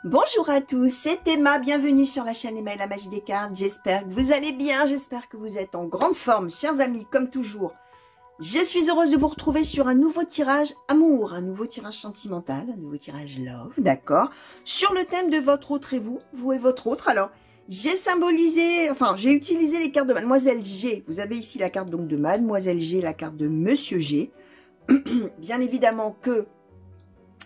Bonjour à tous, c'est Emma, bienvenue sur la chaîne Emma et la magie des cartes. J'espère que vous allez bien, j'espère que vous êtes en grande forme, chers amis, comme toujours. Je suis heureuse de vous retrouver sur un nouveau tirage amour, un nouveau tirage sentimental, un nouveau tirage love, d'accord, sur le thème de votre autre et vous et votre autre. Alors, j'ai utilisé les cartes de Mademoiselle G. Vous avez ici la carte donc de Mademoiselle G, la carte de Monsieur G. Bien évidemment que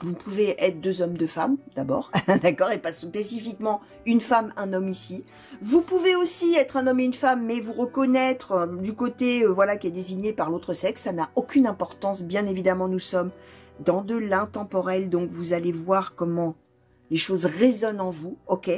vous pouvez être deux hommes, deux femmes, d'abord, d'accord, et pas spécifiquement une femme, un homme ici. Vous pouvez aussi être un homme et une femme, mais vous reconnaître du côté voilà, qui est désigné par l'autre sexe, ça n'a aucune importance. Bien évidemment, nous sommes dans de l'intemporel, donc vous allez voir comment les choses résonnent en vous, ok.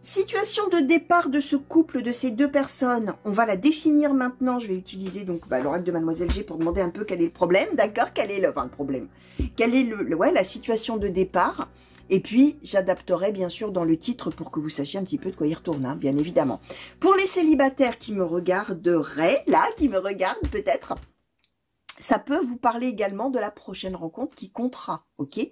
Situation de départ de ce couple, de ces deux personnes, on va la définir maintenant. Je vais utiliser donc l'oracle de Mademoiselle G pour demander un peu quel est le problème, d'accord, quel est le problème, quelle est la situation de départ. Et puis j'adapterai bien sûr dans le titre pour que vous sachiez un petit peu de quoi il retourne, hein, bien évidemment. Pour les célibataires qui me regarderaient là, qui me regardent peut-être, ça peut vous parler également de la prochaine rencontre qui comptera, ok.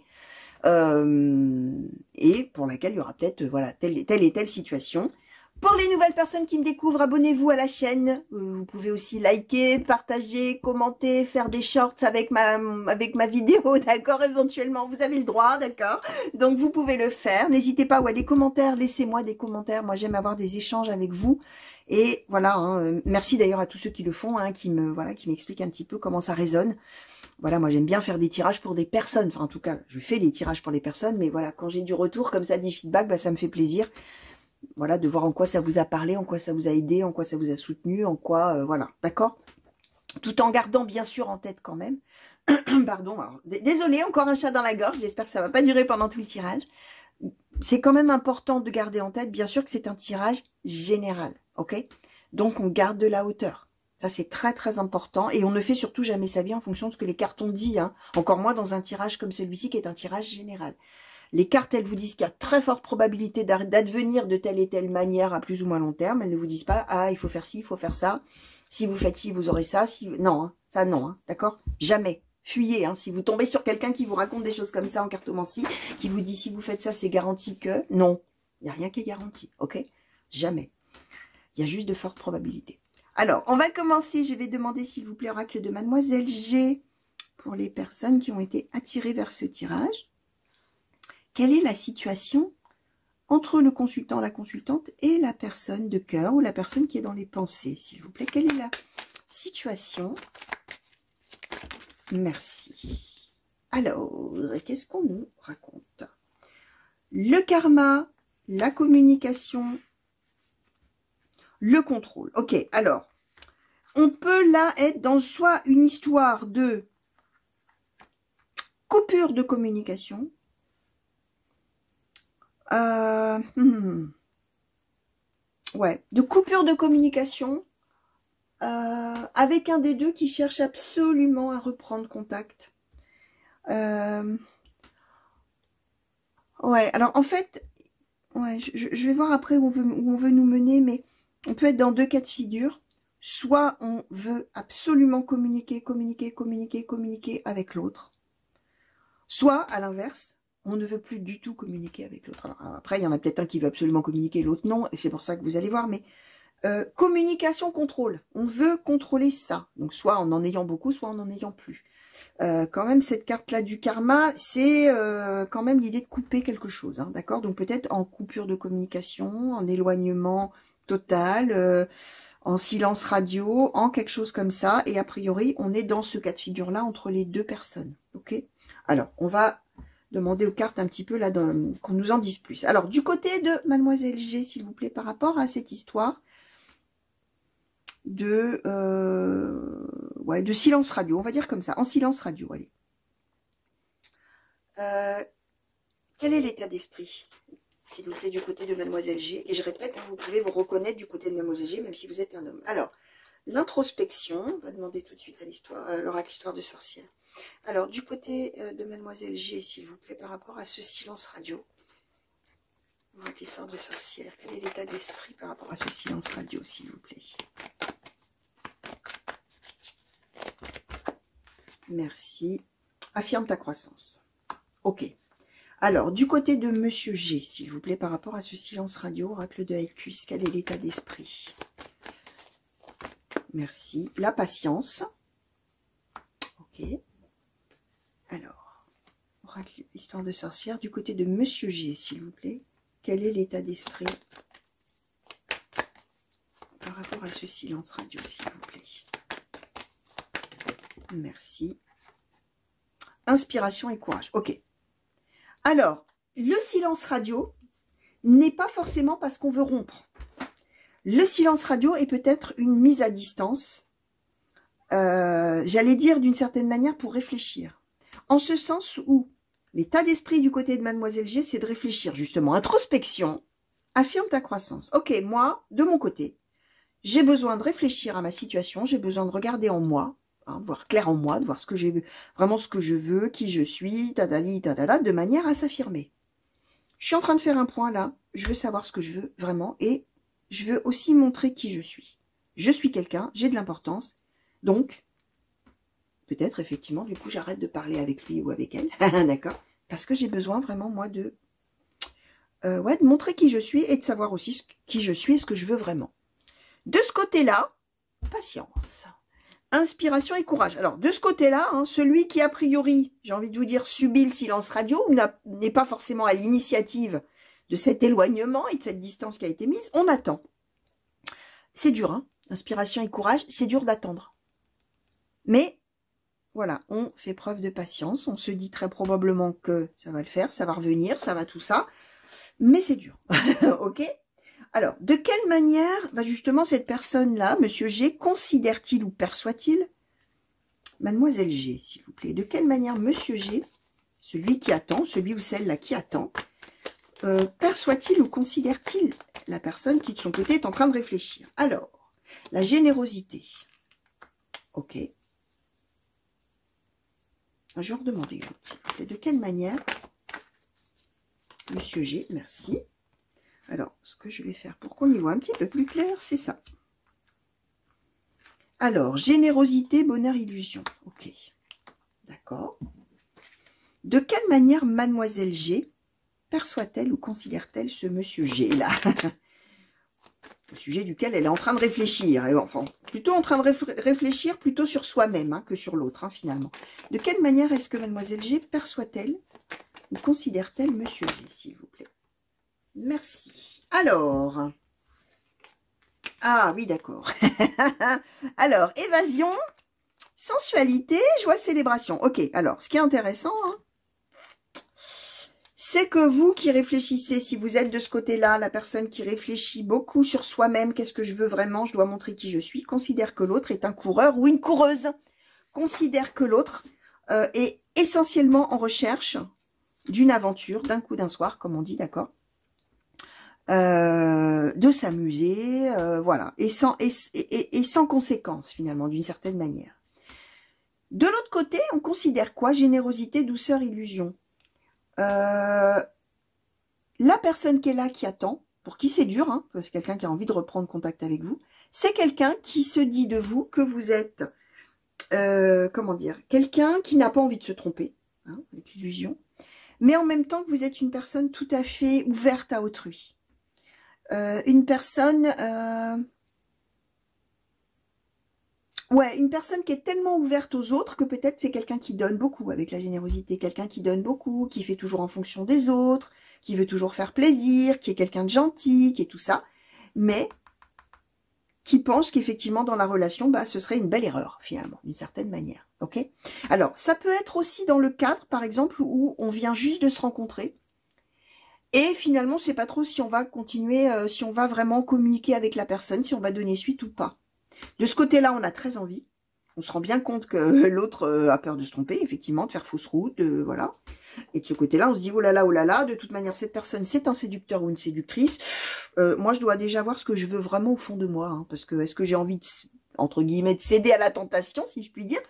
Et pour laquelle il y aura peut-être voilà, telle et telle situation. Pour les nouvelles personnes qui me découvrent, abonnez-vous à la chaîne. Vous pouvez aussi liker, partager, commenter, faire des shorts avec ma vidéo, d'accord. Éventuellement, vous avez le droit, d'accord. Donc, vous pouvez le faire. N'hésitez pas, les commentaires, laissez-moi des commentaires. Moi, j'aime avoir des échanges avec vous. Et voilà, hein, merci d'ailleurs à tous ceux qui le font, hein, qui m'expliquent un petit peu comment ça résonne. Voilà, moi j'aime bien faire des tirages pour des personnes. Enfin, en tout cas, je fais les tirages pour les personnes, mais voilà, quand j'ai du retour comme ça, du feedback, ça me fait plaisir. Voilà, de voir en quoi ça vous a parlé, en quoi ça vous a aidé, en quoi ça vous a soutenu, en quoi, voilà, d'accord. Tout en gardant bien sûr en tête quand même. Pardon, désolé, encore un chat dans la gorge. J'espère que ça va pas durer pendant tout le tirage. C'est quand même important de garder en tête, bien sûr que c'est un tirage général, ok. Donc on garde de la hauteur. Ça, c'est très, très important. Et on ne fait surtout jamais sa vie en fonction de ce que les cartes ont dit. Hein. Encore moins dans un tirage comme celui-ci qui est un tirage général. Les cartes, elles vous disent qu'il y a très forte probabilité d'advenir de telle et telle manière à plus ou moins long terme. Elles ne vous disent pas, ah, il faut faire ci, il faut faire ça. Si vous faites ci, vous aurez ça. Non, hein, ça non, hein, d'accord. Jamais. Fuyez. Hein. Si vous tombez sur quelqu'un qui vous raconte des choses comme ça en cartomancie, qui vous dit si vous faites ça, c'est garanti que... Non, il n'y a rien qui est garanti, ok. Jamais. Il y a juste de fortes probabilités. Alors, on va commencer. Je vais demander, s'il vous plaît, oracle de Mademoiselle G, pour les personnes qui ont été attirées vers ce tirage. Quelle est la situation entre le consultant, la consultante et la personne de cœur ou la personne qui est dans les pensées, s'il vous plaît? Quelle est la situation? Merci. Alors, qu'est-ce qu'on nous raconte? Le karma, la communication, le contrôle. Ok, alors, on peut là être dans soit une histoire de coupure de communication, de coupure de communication avec un des deux qui cherche absolument à reprendre contact. Alors en fait, je vais voir après où on veut nous mener, mais on peut être dans deux cas de figure. Soit on veut absolument communiquer avec l'autre. Soit, à l'inverse, on ne veut plus du tout communiquer avec l'autre. Alors après, il y en a peut-être un qui veut absolument communiquer, l'autre non, et c'est pour ça que vous allez voir, mais communication, contrôle. On veut contrôler ça. Donc soit en ayant beaucoup, soit en ayant plus. Quand même, cette carte-là du karma, c'est quand même l'idée de couper quelque chose, hein, d'accord? Donc peut-être en coupure de communication, en éloignement total, en silence radio, en quelque chose comme ça. Et a priori, on est dans ce cas de figure-là entre les deux personnes. Ok. Alors, on va demander aux cartes un petit peu là qu'on nous en dise plus. Alors, du côté de Mademoiselle G, s'il vous plaît, par rapport à cette histoire de silence radio, on va dire comme ça, en silence radio, allez. Quel est l'état d'esprit, s'il vous plaît, du côté de Mademoiselle G? Et je répète, vous pouvez vous reconnaître du côté de Mademoiselle G, même si vous êtes un homme. Alors, l'introspection, on va demander tout de suite à l'histoire, l'oracle histoire de sorcière. Alors, du côté de Mademoiselle G, s'il vous plaît, par rapport à ce silence radio, l'oracle histoire de sorcière, quel est l'état d'esprit par rapport à ce silence radio, s'il vous plaît? Merci. Affirme ta croissance. Ok. Alors, du côté de Monsieur G, s'il vous plaît, par rapport à ce silence radio, oracle de Haïkus, quel est l'état d'esprit? Merci. La patience. Ok. Alors, oracle, histoire de sorcière, du côté de Monsieur G, s'il vous plaît, quel est l'état d'esprit par rapport à ce silence radio, s'il vous plaît? Merci. Inspiration et courage. Ok. Alors, le silence radio n'est pas forcément parce qu'on veut rompre. Le silence radio est peut-être une mise à distance, j'allais dire d'une certaine manière pour réfléchir. En ce sens où l'état d'esprit du côté de Mademoiselle G, c'est de réfléchir justement. Introspection, affirme ta croissance. Ok, moi, de mon côté, j'ai besoin de réfléchir à ma situation, j'ai besoin de regarder en moi, hein, de voir clair en moi, de voir ce que j'ai vraiment ce que je veux, qui je suis, tadali, tadala, de manière à s'affirmer. Je suis en train de faire un point là, je veux savoir ce que je veux vraiment et je veux aussi montrer qui je suis. Je suis quelqu'un, j'ai de l'importance, donc peut-être effectivement, du coup, j'arrête de parler avec lui ou avec elle, d'accord? Parce que j'ai besoin vraiment, moi, ouais, de montrer qui je suis et de savoir aussi qui je suis et ce que je veux vraiment. De ce côté-là, patience. Inspiration et courage. Alors, de ce côté-là, hein, celui qui, a priori, j'ai envie de vous dire, subit le silence radio, n'est pas forcément à l'initiative de cet éloignement et de cette distance qui a été mise, on attend. C'est dur, hein, inspiration et courage, c'est dur d'attendre. Mais, voilà, on fait preuve de patience, on se dit très probablement que ça va le faire, ça va revenir, ça va tout ça, mais c'est dur, ok? Alors, de quelle manière, bah justement, cette personne-là, Monsieur G, considère-t-il ou perçoit-il Mademoiselle G, s'il vous plaît, de quelle manière Monsieur G, celui qui attend, celui ou celle-là qui attend, perçoit-il ou considère-t-il la personne qui, de son côté, est en train de réfléchir? Alors, la générosité. Ok. Je vais redemander, s'il vous plaît, de quelle manière Monsieur G, merci. Alors, ce que je vais faire pour qu'on y voit un petit peu plus clair, c'est ça. Alors, générosité, bonheur, illusion. Ok. D'accord. De quelle manière Mademoiselle G perçoit-elle ou considère-t-elle ce Monsieur G là? Au sujet duquel elle est en train de réfléchir. Et enfin, plutôt en train de réfléchir plutôt sur soi-même hein, que sur l'autre, hein, finalement. De quelle manière est-ce que Mademoiselle G perçoit-elle ou considère-t-elle Monsieur G, s'il vous plaît? Merci. Alors. Ah oui, d'accord. Alors, évasion, sensualité, joie, célébration. Ok, alors, ce qui est intéressant, hein, c'est que vous qui réfléchissez, si vous êtes de ce côté-là, la personne qui réfléchit beaucoup sur soi-même, qu'est-ce que je veux vraiment, je dois montrer qui je suis, considère que l'autre est un coureur ou une coureuse. Considère que l'autre est essentiellement en recherche d'une aventure, d'un coup d'un soir, comme on dit, d'accord, de s'amuser, voilà, et sans conséquence, finalement, d'une certaine manière. De l'autre côté, on considère quoi? Générosité, douceur, illusion. La personne qui est là, qui attend, pour qui c'est dur, hein, parce que c'est quelqu'un qui a envie de reprendre contact avec vous, c'est quelqu'un qui se dit de vous que vous êtes, comment dire, quelqu'un qui n'a pas envie de se tromper, hein, avec l'illusion, mais en même temps que vous êtes une personne tout à fait ouverte à autrui. Une personne... ouais, une personne qui est tellement ouverte aux autres que peut-être c'est quelqu'un qui donne beaucoup avec la générosité, quelqu'un qui donne beaucoup, qui fait toujours en fonction des autres, qui veut toujours faire plaisir, qui est quelqu'un de gentil, qui est tout ça, mais qui pense qu'effectivement dans la relation, bah, ce serait une belle erreur finalement, d'une certaine manière. Ok? Alors, ça peut être aussi dans le cadre, par exemple, où on vient juste de se rencontrer, et finalement, on ne sait pas trop si on va continuer, si on va vraiment communiquer avec la personne, si on va donner suite ou pas. De ce côté-là, on a très envie. On se rend bien compte que l'autre a peur de se tromper, effectivement, de faire fausse route, voilà. Et de ce côté-là, on se dit, oh là là, de toute manière, cette personne, c'est un séducteur ou une séductrice. Moi, je dois déjà voir ce que je veux vraiment au fond de moi. Hein, parce que, est-ce que j'ai envie, de, entre guillemets, de céder à la tentation, si je puis dire?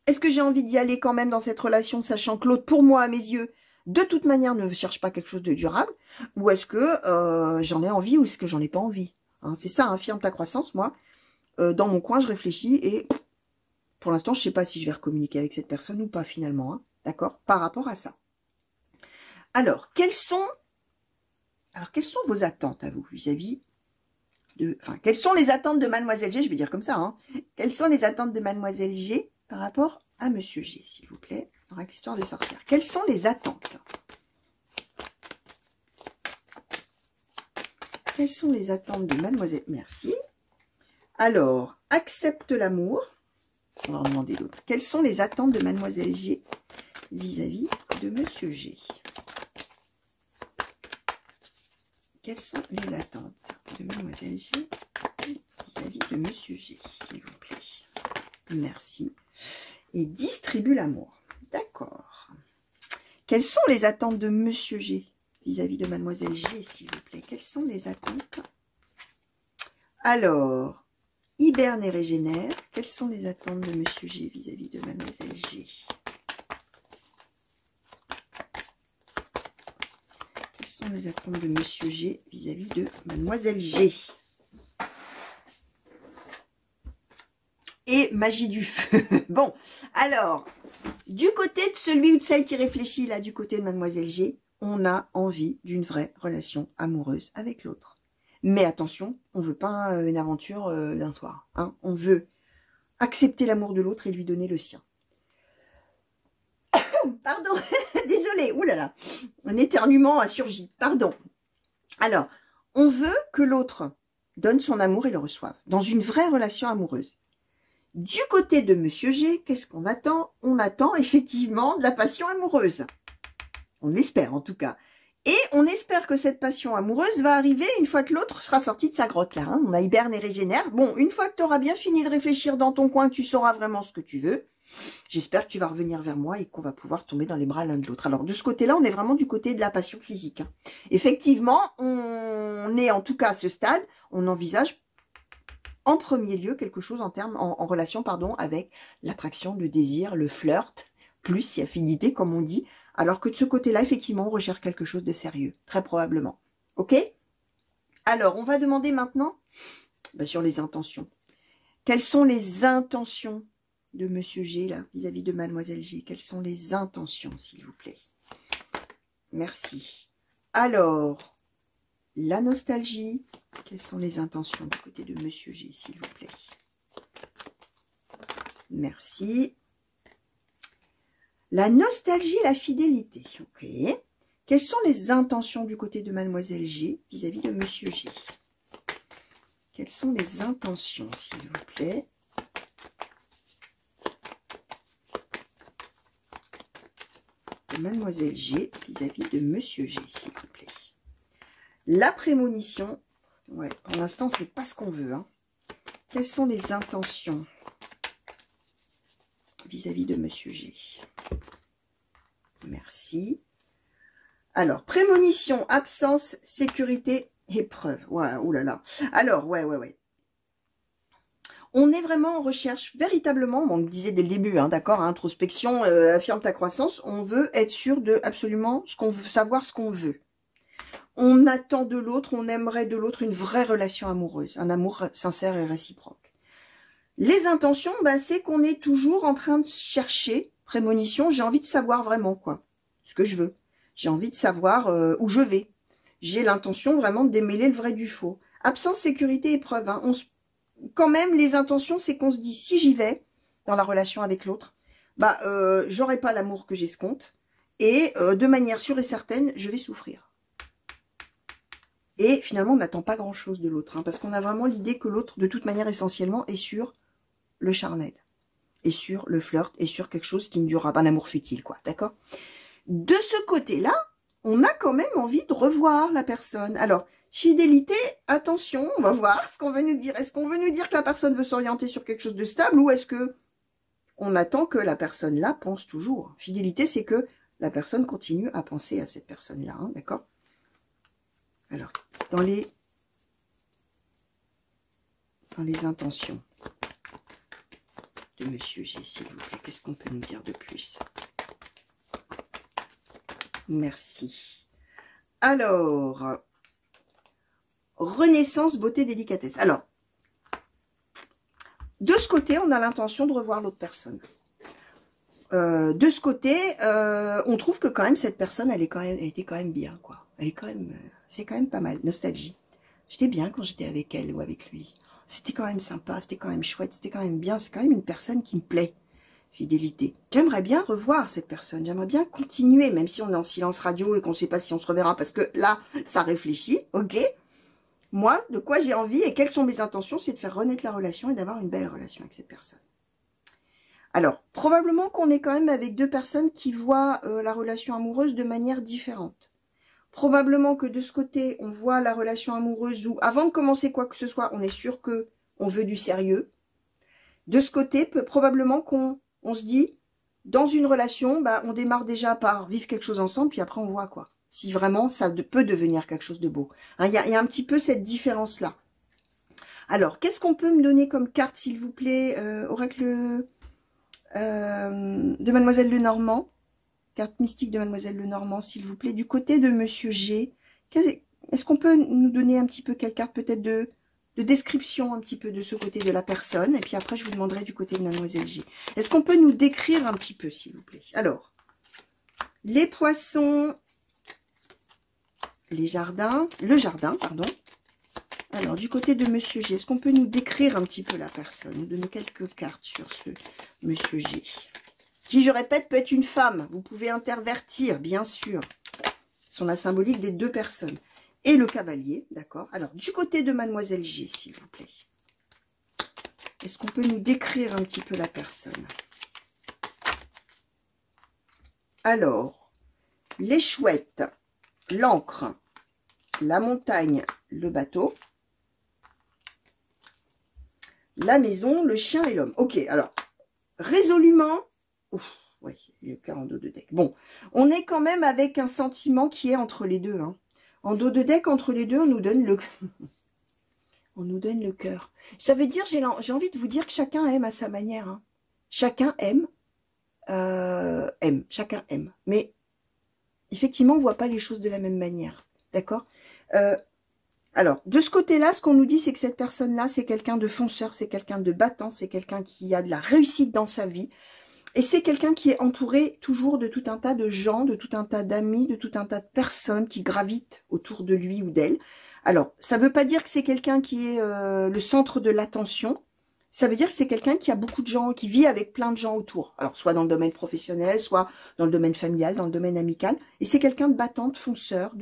Est-ce que j'ai envie d'y aller quand même dans cette relation, sachant que l'autre, pour moi, à mes yeux, de toute manière, ne cherche pas quelque chose de durable? Ou est-ce que j'en ai envie ou est-ce que j'en ai pas envie, hein? C'est ça, affirme ta croissance, moi. Dans mon coin, je réfléchis et pour l'instant, je ne sais pas si je vais recommuniquer avec cette personne ou pas finalement, hein, d'accord, par rapport à ça. Alors, quelles sont vos attentes à vous vis-à-vis de... Enfin, quelles sont les attentes de Mademoiselle G? Je vais dire comme ça, hein. Quelles sont les attentes de Mademoiselle G par rapport à Monsieur G, s'il vous plaît, dans l'histoire de sorcière? Quelles sont les attentes? Quelles sont les attentes de Mademoiselle... Merci. Alors, accepte l'amour. On va en demander d'autres. Quelles sont les attentes de Mademoiselle G vis-à-vis de Monsieur G? Quelles sont les attentes de Mademoiselle G vis-à-vis de Monsieur G, s'il vous plaît? Merci. Et distribue l'amour. D'accord. Quelles sont les attentes de Monsieur G vis-à-vis de Mademoiselle G, s'il vous plaît? Quelles sont les attentes? Alors, hiberne et régénère. Quelles sont les attentes de Monsieur G vis-à-vis de Mademoiselle G? Quelles sont les attentes de Monsieur G vis-à-vis de Mademoiselle G? Et magie du feu. Bon, alors, du côté de celui ou de celle qui réfléchit, là, du côté de Mademoiselle G, on a envie d'une vraie relation amoureuse avec l'autre. Mais attention, on ne veut pas une aventure d'un soir. Hein. On veut accepter l'amour de l'autre et lui donner le sien. Pardon, désolée, oulala, un éternuement a surgi, pardon. Alors, on veut que l'autre donne son amour et le reçoive, dans une vraie relation amoureuse. Du côté de Monsieur G, qu'est-ce qu'on attend? On attend effectivement de la passion amoureuse. On l'espère en tout cas. Et on espère que cette passion amoureuse va arriver une fois que l'autre sera sorti de sa grotte là. Hein. On a hiberne et régénère. Bon, une fois que tu auras bien fini de réfléchir dans ton coin, tu sauras vraiment ce que tu veux. J'espère que tu vas revenir vers moi et qu'on va pouvoir tomber dans les bras l'un de l'autre. Alors de ce côté-là, on est vraiment du côté de la passion physique. Hein. Effectivement, on est en tout cas à ce stade, on envisage en premier lieu quelque chose en relation avec l'attraction, le désir, le flirt, plus si affinité comme on dit. Alors que de ce côté-là, effectivement, on recherche quelque chose de sérieux, très probablement. Ok? Alors, on va demander maintenant sur les intentions. Quelles sont les intentions de Monsieur G, là, vis-à-vis de Mademoiselle G? Quelles sont les intentions, s'il vous plaît? Merci. Alors, la nostalgie. Quelles sont les intentions du côté de Monsieur G, s'il vous plaît? Merci. La nostalgie et la fidélité. Ok. Quelles sont les intentions du côté de Mademoiselle G vis-à-vis de Monsieur G? Quelles sont les intentions, s'il vous plaît? De Mademoiselle G vis-à-vis de Monsieur G, s'il vous plaît. La prémonition. Ouais, pour l'instant, c'est pas ce qu'on veut. Hein. Quelles sont les intentions vis-à-vis de Monsieur G? Merci. Alors, prémonition, absence, sécurité, épreuve. Ouais, oulala. Alors, ouais. On est vraiment en recherche, véritablement, on le disait dès le début, hein, d'accord, hein, introspection, affirme ta croissance. On veut être sûr de absolument ce qu'on veut, savoir ce qu'on veut. On attend de l'autre, on aimerait de l'autre une vraie relation amoureuse, un amour sincère et réciproque. Les intentions, c'est qu'on est toujours en train de chercher, prémonition, j'ai envie de savoir vraiment quoi, ce que je veux. J'ai envie de savoir où je vais. J'ai l'intention vraiment de démêler le vrai du faux. Absence, sécurité, épreuve. Hein. Quand même, les intentions, c'est qu'on se dit, si j'y vais dans la relation avec l'autre, j'aurai pas l'amour que j'escompte. Et de manière sûre et certaine, je vais souffrir. Et finalement, on n'attend pas grand-chose de l'autre. Hein, parce qu'on a vraiment l'idée que l'autre, de toute manière, essentiellement, est sur le charnel. Et sur le flirt. Et sur quelque chose qui ne durera pas, un amour futile, quoi. D'accord? De ce côté-là, on a quand même envie de revoir la personne. Alors, fidélité, attention, on va voir ce qu'on veut nous dire. Est-ce qu'on veut nous dire que la personne veut s'orienter sur quelque chose de stable ou est-ce que on attend que la personne-là pense toujours? Fidélité, c'est que la personne continue à penser à cette personne-là, hein, d'accord? Alors, dans les intentions de Monsieur G, s'il vous plaît, qu'est-ce qu'on peut nous dire de plus? Merci. Alors, renaissance, beauté, délicatesse. Alors, de ce côté, on a l'intention de revoir l'autre personne. de ce côté, on trouve que quand même cette personne, elle était quand même bien, quoi. Elle est quand même, c'est quand même pas mal. Nostalgie. J'étais bien quand j'étais avec elle ou avec lui. C'était quand même sympa, c'était quand même chouette, c'était quand même bien. C'est quand même une personne qui me plaît. Fidélité. J'aimerais bien revoir cette personne. J'aimerais bien continuer, même si on est en silence radio et qu'on ne sait pas si on se reverra, parce que là, ça réfléchit, ok? Moi, de quoi j'ai envie et quelles sont mes intentions, c'est de faire renaître la relation et d'avoir une belle relation avec cette personne. Alors, probablement qu'on est quand même avec deux personnes qui voient la relation amoureuse de manière différente. Probablement que de ce côté, on voit la relation amoureuse où, avant de commencer quoi que ce soit, on est sûr que on veut du sérieux. De ce côté, probablement qu'on se dit, dans une relation, bah, on démarre déjà par vivre quelque chose ensemble, puis après on voit quoi. Si vraiment ça peut devenir quelque chose de beau. Hein, y a un petit peu cette différence-là. Alors, qu'est-ce qu'on peut me donner comme carte, s'il vous plaît, oracle de Mademoiselle Lenormand, carte mystique de Mademoiselle Lenormand, s'il vous plaît, du côté de Monsieur G. Est-ce qu'on peut nous donner un petit peu quelle carte peut-être de description un petit peu de ce côté de la personne, et puis après je vous demanderai du côté de Mademoiselle G. Est-ce qu'on peut nous décrire un petit peu, s'il vous plaît? Alors, les poissons, le jardin, pardon. Alors, du côté de Monsieur G, est-ce qu'on peut nous décrire un petit peu la personne, nous donner quelques cartes sur ce Monsieur G, qui, je répète, peut être une femme. Vous pouvez intervertir, bien sûr. Ce sont la symbolique des deux personnes. Et le cavalier, d'accord. Alors, du côté de Mademoiselle G, s'il vous plaît. Est-ce qu'on peut nous décrire un petit peu la personne? Alors, les chouettes, l'encre, la montagne, le bateau, la maison, le chien et l'homme. Ok, alors, résolument, ouf, ouais, il y a 42 de deck. Bon, on est quand même avec un sentiment qui est entre les deux. Hein. En dos de deck, entre les deux, on nous donne le... on nous donne le cœur. Ça veut dire, j'ai envie de vous dire que chacun aime à sa manière. Hein. Chacun aime. Chacun aime. Mais, effectivement, on ne voit pas les choses de la même manière. D'accord Alors, de ce côté-là, ce qu'on nous dit, c'est que cette personne-là, c'est quelqu'un de fonceur, c'est quelqu'un de battant, c'est quelqu'un qui a de la réussite dans sa vie. Et c'est quelqu'un qui est entouré toujours de tout un tas de gens, de tout un tas d'amis, de tout un tas de personnes qui gravitent autour de lui ou d'elle. Alors, ça ne veut pas dire que c'est quelqu'un qui est le centre de l'attention. Ça veut dire que c'est quelqu'un qui a beaucoup de gens, qui vit avec plein de gens autour. Alors, soit dans le domaine professionnel, soit dans le domaine familial, dans le domaine amical. Et c'est quelqu'un de battant, de fonceur,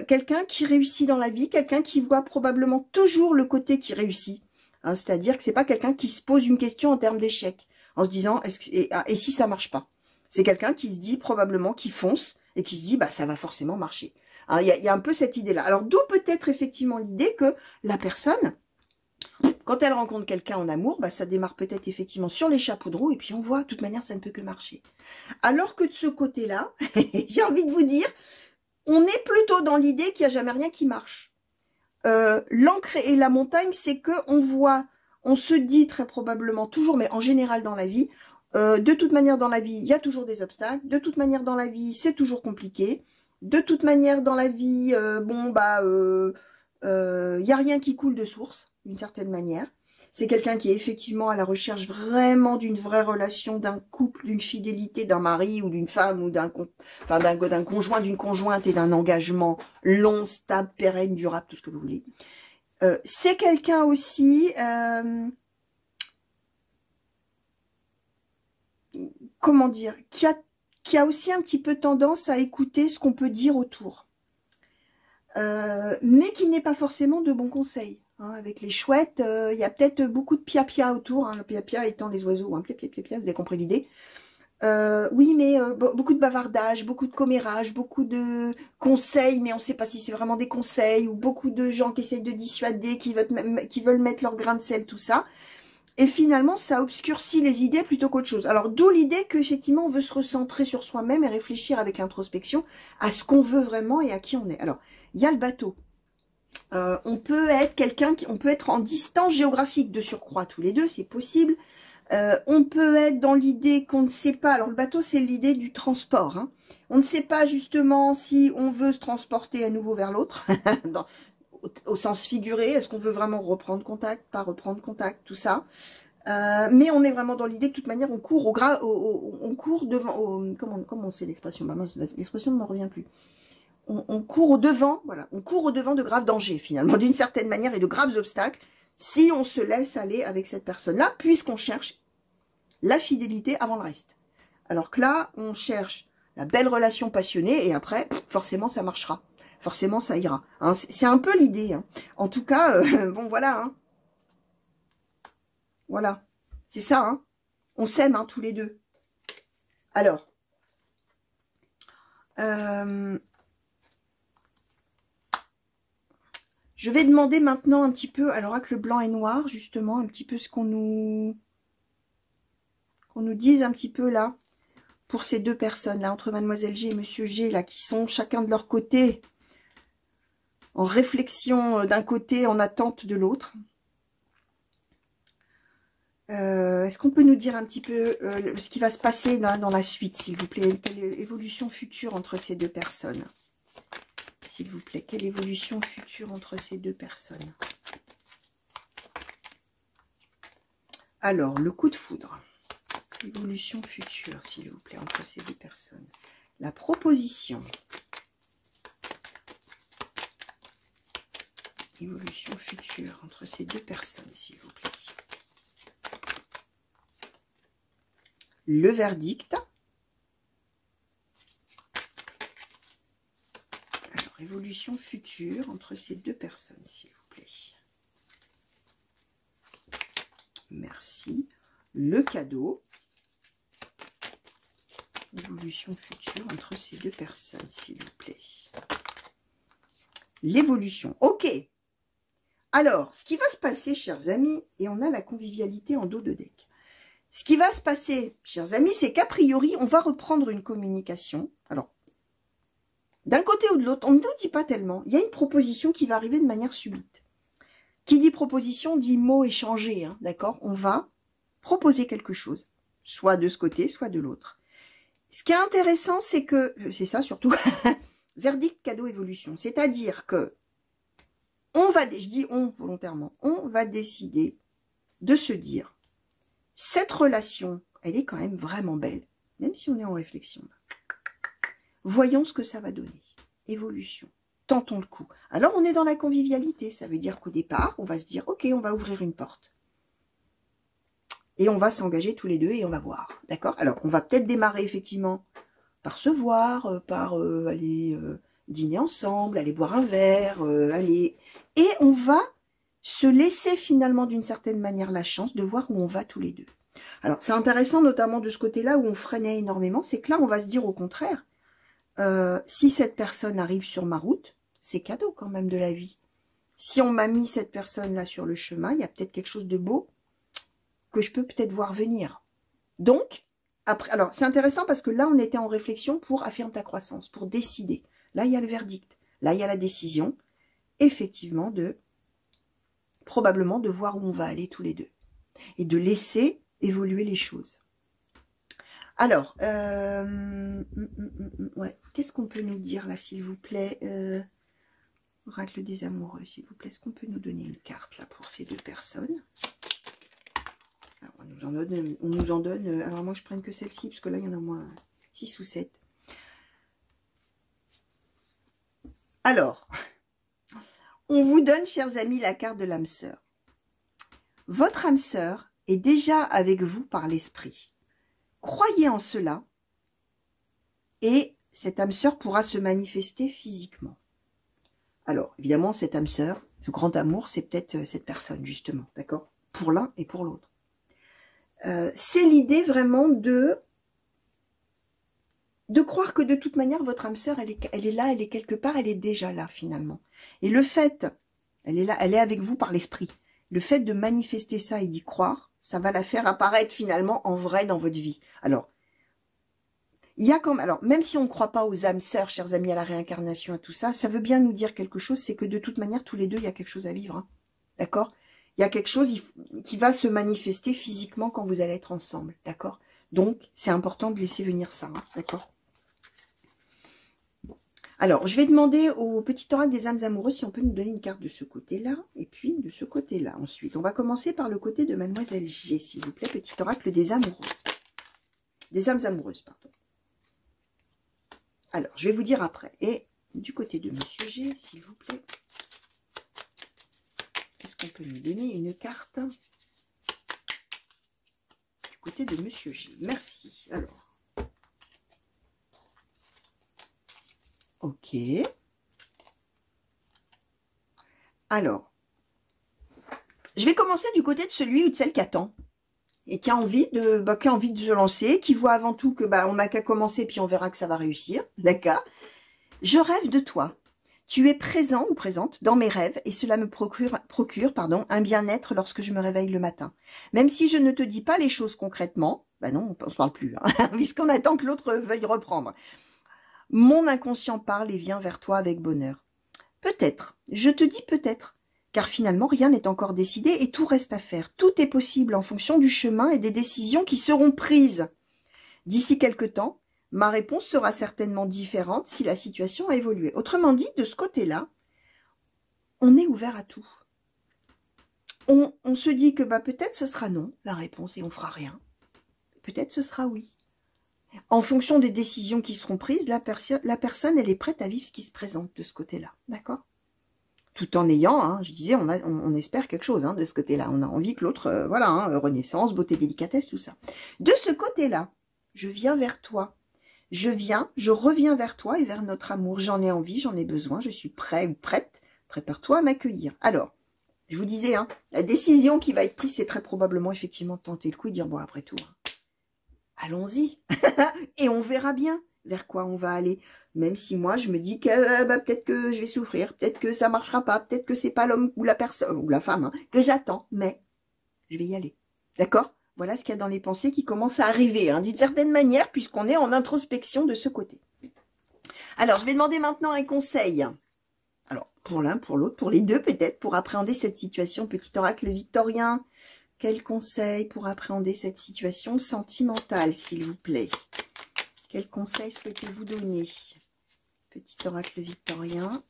quelqu'un qui réussit dans la vie, quelqu'un qui voit probablement toujours le côté qui réussit. Hein, c'est-à-dire que c'est pas quelqu'un qui se pose une question en termes d'échec, en se disant et si ça marche pas. C'est quelqu'un qui se dit probablement, qui fonce et qui se dit bah ça va forcément marcher. Il y a un peu cette idée-là. Alors d'où peut-être effectivement l'idée que la personne, quand elle rencontre quelqu'un en amour, bah, ça démarre peut-être effectivement sur les chapeaux de roue et puis on voit, de toute manière, ça ne peut que marcher. Alors que de ce côté-là, j'ai envie de vous dire, on est plutôt dans l'idée qu'il n'y a jamais rien qui marche. L'encre et la montagne, c'est que on voit, on se dit très probablement toujours, mais en général dans la vie, de toute manière dans la vie, il y a toujours des obstacles. De toute manière dans la vie, c'est toujours compliqué. De toute manière dans la vie, il n'y a rien qui coule de source, d'une certaine manière. C'est quelqu'un qui est effectivement à la recherche vraiment d'une vraie relation, d'un couple, d'une fidélité, d'un mari ou d'une femme ou d'un conjoint, d'une conjointe et d'un engagement long, stable, pérenne, durable, tout ce que vous voulez. C'est quelqu'un aussi, comment dire, qui a aussi un petit peu tendance à écouter ce qu'on peut dire autour. Mais qui n'est pas forcément de bons conseils. Hein, avec les chouettes, il y a peut-être beaucoup de pia-pia autour, hein, le pia-pia étant les oiseaux, hein, pia-pia-pia-pia, vous avez compris l'idée. Oui, mais beaucoup de bavardage, beaucoup de commérage, beaucoup de conseils, mais on ne sait pas si c'est vraiment des conseils, ou beaucoup de gens qui essayent de dissuader, qui veulent mettre leur grain de sel, tout ça. Et finalement, ça obscurcit les idées plutôt qu'autre chose. Alors, d'où l'idée qu'effectivement, on veut se recentrer sur soi-même et réfléchir avec introspection à ce qu'on veut vraiment et à qui on est. Alors, il y a le bateau. On peut être on peut être en distance géographique de surcroît tous les deux, c'est possible. On peut être dans l'idée qu'on ne sait pas. Alors, le bateau, c'est l'idée du transport. Hein. On ne sait pas justement si on veut se transporter à nouveau vers l'autre, au sens figuré. Est-ce qu'on veut vraiment reprendre contact, pas reprendre contact, tout ça. Mais on est vraiment dans l'idée que de toute manière, on court on court devant, comment c'est l'expression? Bah, l'expression ne me revient plus. On court au devant, voilà, on court au devant de graves dangers finalement, d'une certaine manière, et de graves obstacles, si on se laisse aller avec cette personne-là, puisqu'on cherche la fidélité avant le reste. Alors que là, on cherche la belle relation passionnée, et après, forcément, ça marchera. Forcément, ça ira. Hein, c'est un peu l'idée. Hein. En tout cas, bon, voilà. Hein. Voilà. C'est ça. Hein. On s'aime, hein, tous les deux. Alors. Je vais demander maintenant un petit peu, alors avec le blanc et noir, justement, un petit peu ce qu'on nous dise un petit peu là, pour ces deux personnes là, entre Mademoiselle G et Monsieur G, là, qui sont chacun de leur côté, en réflexion d'un côté, en attente de l'autre. Est-ce qu'on peut nous dire un petit peu ce qui va se passer dans la suite, s'il vous plaît? Quelle évolution future entre ces deux personnes? S'il vous plaît, quelle évolution future entre ces deux personnes? Alors, le coup de foudre. Évolution future, s'il vous plaît, entre ces deux personnes. La proposition. Évolution future entre ces deux personnes, s'il vous plaît. Le verdict. Alors, évolution future entre ces deux personnes, s'il vous plaît. Merci. Le cadeau. Évolution future entre ces deux personnes, s'il vous plaît. L'évolution. Ok. Alors, ce qui va se passer, chers amis, et on a la convivialité en dos de deck. Ce qui va se passer, chers amis, c'est qu'a priori, on va reprendre une communication. Alors, d'un côté ou de l'autre, on ne nous dit pas tellement. Il y a une proposition qui va arriver de manière subite. Qui dit proposition, dit mot échangé, hein, d'accord? On va proposer quelque chose, soit de ce côté, soit de l'autre. Ce qui est intéressant, c'est que, c'est ça surtout, verdict, cadeau, évolution. C'est-à-dire que, on va, je dis on volontairement, on va décider de se dire, cette relation, elle est quand même vraiment belle, même si on est en réflexion. Voyons ce que ça va donner. Évolution. Tentons le coup. Alors, on est dans la convivialité. Ça veut dire qu'au départ, on va se dire, ok, on va ouvrir une porte. Et on va s'engager tous les deux et on va voir. D'accord? Alors, on va peut-être démarrer effectivement par se voir, par aller dîner ensemble, aller boire un verre, aller... Et on va se laisser finalement d'une certaine manière la chance de voir où on va tous les deux. Alors, c'est intéressant notamment de ce côté-là où on freinait énormément, c'est que là, on va se dire au contraire, si cette personne arrive sur ma route, c'est cadeau quand même de la vie. Si on m'a mis cette personne-là sur le chemin, il y a peut-être quelque chose de beau que je peux peut-être voir venir. Donc, après, alors c'est intéressant parce que là, on était en réflexion pour affirmer ta croissance, pour décider. Là, il y a le verdict. Là, il y a la décision, effectivement, probablement de voir où on va aller tous les deux. Et de laisser évoluer les choses. Alors, ouais, qu'est-ce qu'on peut nous dire là, s'il vous plaît? Oracle des amoureux, s'il vous plaît. Est-ce qu'on peut nous donner une carte là pour ces deux personnes? Alors, on nous en donne, alors moi je prenne que celle-ci, parce que là il y en a au moins 6 ou 7. Alors, on vous donne, chers amis, la carte de l'âme sœur. Votre âme sœur est déjà avec vous par l'esprit. Croyez en cela, et cette âme sœur pourra se manifester physiquement. Alors, évidemment, cette âme sœur, ce grand amour, c'est peut-être cette personne, justement, d'accord? Pour l'un et pour l'autre. C'est l'idée vraiment de croire que de toute manière, votre âme sœur, elle est là, elle est quelque part, elle est déjà là, finalement. Et le fait, elle est là, elle est avec vous par l'esprit. Le fait de manifester ça et d'y croire, ça va la faire apparaître, finalement, en vrai dans votre vie. Alors, il y a comme, alors, même si on ne croit pas aux âmes sœurs, chers amis, à la réincarnation, à tout ça, ça veut bien nous dire quelque chose, c'est que de toute manière, tous les deux, il y a quelque chose à vivre. Hein, d'accord? Il y a quelque chose qui va se manifester physiquement quand vous allez être ensemble, d'accord? Donc, c'est important de laisser venir ça, hein, d'accord? Alors, je vais demander au petit oracle des âmes amoureuses si on peut nous donner une carte de ce côté-là et puis de ce côté-là. Ensuite, on va commencer par le côté de Mademoiselle G, s'il vous plaît, petit oracle des amoureux. Des âmes amoureuses, pardon. Alors, je vais vous dire après. Et du côté de Monsieur G, s'il vous plaît, est-ce qu'on peut nous donner une carte du côté de Monsieur G? Merci. Alors. Ok. Alors, je vais commencer du côté de celui ou de celle qui attend et qui a envie de, se lancer, qui voit avant tout que on n'a qu'à commencer puis on verra que ça va réussir. D'accord? Je rêve de toi. Tu es présent ou présente dans mes rêves et cela me procure un bien-être lorsque je me réveille le matin. Même si je ne te dis pas les choses concrètement, non, on ne se parle plus, hein, puisqu'on attend que l'autre veuille reprendre. Mon inconscient parle et vient vers toi avec bonheur. Peut-être, je te dis peut-être, car finalement rien n'est encore décidé et tout reste à faire. Tout est possible en fonction du chemin et des décisions qui seront prises. D'ici quelque temps, ma réponse sera certainement différente si la situation a évolué. Autrement dit, de ce côté-là, on est ouvert à tout. On se dit que peut-être ce sera non, la réponse, et on fera rien. Peut-être ce sera oui. En fonction des décisions qui seront prises, la personne, elle est prête à vivre ce qui se présente de ce côté-là. D'accord? Tout en ayant, je disais, on espère quelque chose de ce côté-là. On a envie que l'autre, renaissance, beauté, délicatesse, tout ça. De ce côté-là, je viens vers toi. Je reviens vers toi et vers notre amour. J'en ai envie, j'en ai besoin, je suis prêt ou prête. Prépare-toi à m'accueillir. Alors, je vous disais, la décision qui va être prise, c'est très probablement effectivement de tenter le coup et dire, bon, après tout, allons-y. Et on verra bien vers quoi on va aller. Même si moi, je me dis que peut-être que je vais souffrir, peut-être que ça marchera pas, peut-être que c'est pas l'homme ou la personne, ou la femme, que j'attends. Mais je vais y aller. D'accord? Voilà ce qu'il y a dans les pensées qui commencent à arriver, d'une certaine manière, puisqu'on est en introspection de ce côté. Alors, je vais demander maintenant un conseil. Alors, pour l'un, pour l'autre, pour les deux peut-être, pour appréhender cette situation. Petit oracle victorien. Quel conseil pour appréhender cette situation sentimentale, s'il vous plaît? Quel conseil souhaitez-vous donner? Petit oracle victorien.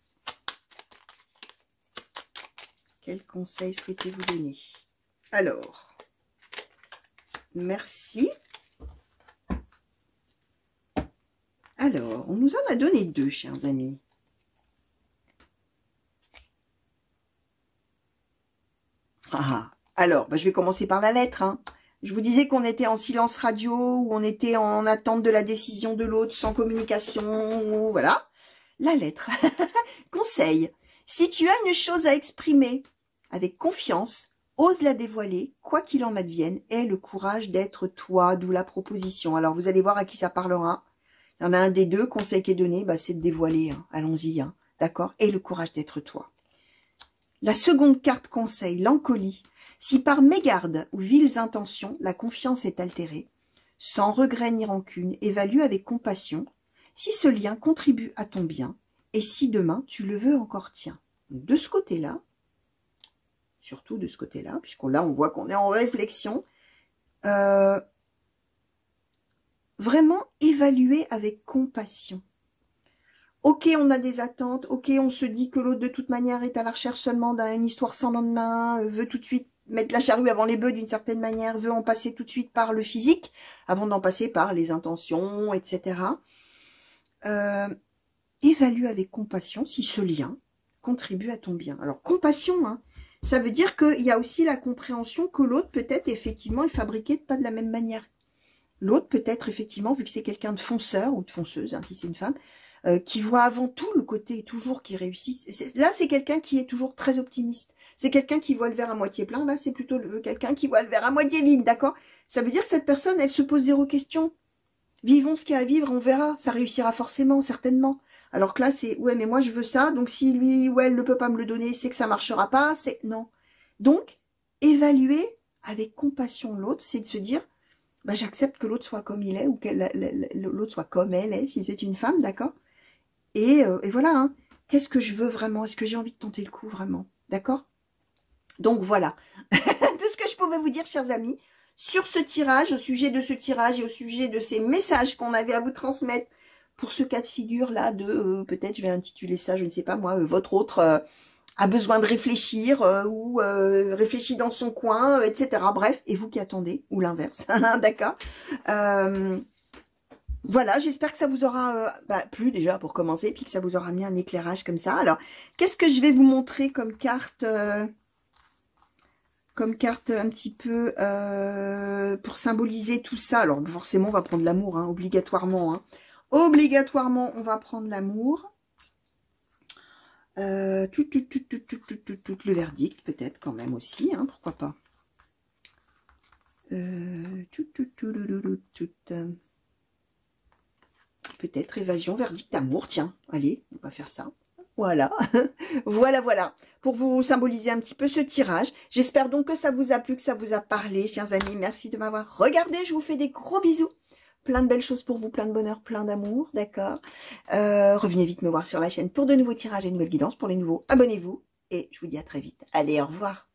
Quel conseil souhaitez-vous donner? Alors, merci. Alors, on nous en a donné deux, chers amis. Alors, je vais commencer par la lettre. Je vous disais qu'on était en silence radio, ou on était en attente de la décision de l'autre, sans communication, ou voilà. La lettre. Conseil. Si tu as une chose à exprimer avec confiance, ose la dévoiler, quoi qu'il en advienne, aie le courage d'être toi, d'où la proposition. Alors, vous allez voir à qui ça parlera. Il y en a un des deux, conseil qui est donné, c'est de dévoiler. Allons-y, d'accord? Aie le courage d'être toi. La seconde carte conseil, l'encolie. Si par mégarde ou viles intentions, la confiance est altérée, sans regret ni rancune, évalue avec compassion si ce lien contribue à ton bien et si demain tu le veux encore tiens. De ce côté-là, surtout de ce côté-là, puisqu'on là on voit qu'on est en réflexion, vraiment évaluer avec compassion. Ok, on a des attentes, ok, on se dit que l'autre de toute manière est à la recherche seulement d'une histoire sans lendemain, veut tout de suite mettre la charrue avant les bœufs d'une certaine manière, veut en passer tout de suite par le physique, avant d'en passer par les intentions, etc. Évalue avec compassion si ce lien contribue à ton bien. Alors, compassion, ça veut dire qu'il y a aussi la compréhension que l'autre peut-être effectivement est fabriqué pas de la même manière. L'autre peut-être effectivement, vu que c'est quelqu'un de fonceur ou de fonceuse, si c'est une femme, qui voit avant tout le côté toujours qui réussit. Là, c'est quelqu'un qui est toujours très optimiste. C'est quelqu'un qui voit le verre à moitié plein. Là, c'est plutôt quelqu'un qui voit le verre à moitié vide, d'accord? Ça veut dire que cette personne, elle se pose zéro question. Vivons ce qu'il y a à vivre, on verra. Ça réussira forcément, certainement. Alors que là, c'est, ouais, mais moi, je veux ça. Donc, si lui ou elle ne peut pas me le donner, c'est que ça marchera pas. C'est non. Donc, évaluer avec compassion l'autre, c'est de se dire, j'accepte que l'autre soit comme il est ou que l'autre soit comme elle est, si c'est une femme, d'accord? Et voilà, qu'est-ce que je veux vraiment? Est-ce que j'ai envie de tenter le coup vraiment? D'accord? Donc voilà, tout ce que je pouvais vous dire, chers amis, sur ce tirage, au sujet de ce tirage et au sujet de ces messages qu'on avait à vous transmettre pour ce cas de figure là de peut-être je vais intituler ça, je ne sais pas moi, votre autre a besoin de réfléchir ou réfléchit dans son coin, etc. Bref, et vous qui attendez, ou l'inverse, d'accord. Voilà, j'espère que ça vous aura plu déjà pour commencer, puis que ça vous aura mis un éclairage comme ça. Alors, qu'est-ce que je vais vous montrer comme carte un petit peu pour symboliser tout ça. Alors, forcément, on va prendre l'amour, hein, obligatoirement. Hein. Obligatoirement, on va prendre l'amour. Le verdict, peut-être, quand même aussi, hein, pourquoi pas. Peut-être évasion, verdict, amour, tiens, allez, on va faire ça. Voilà, voilà, pour vous symboliser un petit peu ce tirage. J'espère donc que ça vous a plu, que ça vous a parlé, chers amis. Merci de m'avoir regardé, je vous fais des gros bisous. Plein de belles choses pour vous, plein de bonheur, plein d'amour, d'accord. Revenez vite me voir sur la chaîne pour de nouveaux tirages et de nouvelles guidances. Pour les nouveaux, abonnez-vous et je vous dis à très vite. Allez, au revoir.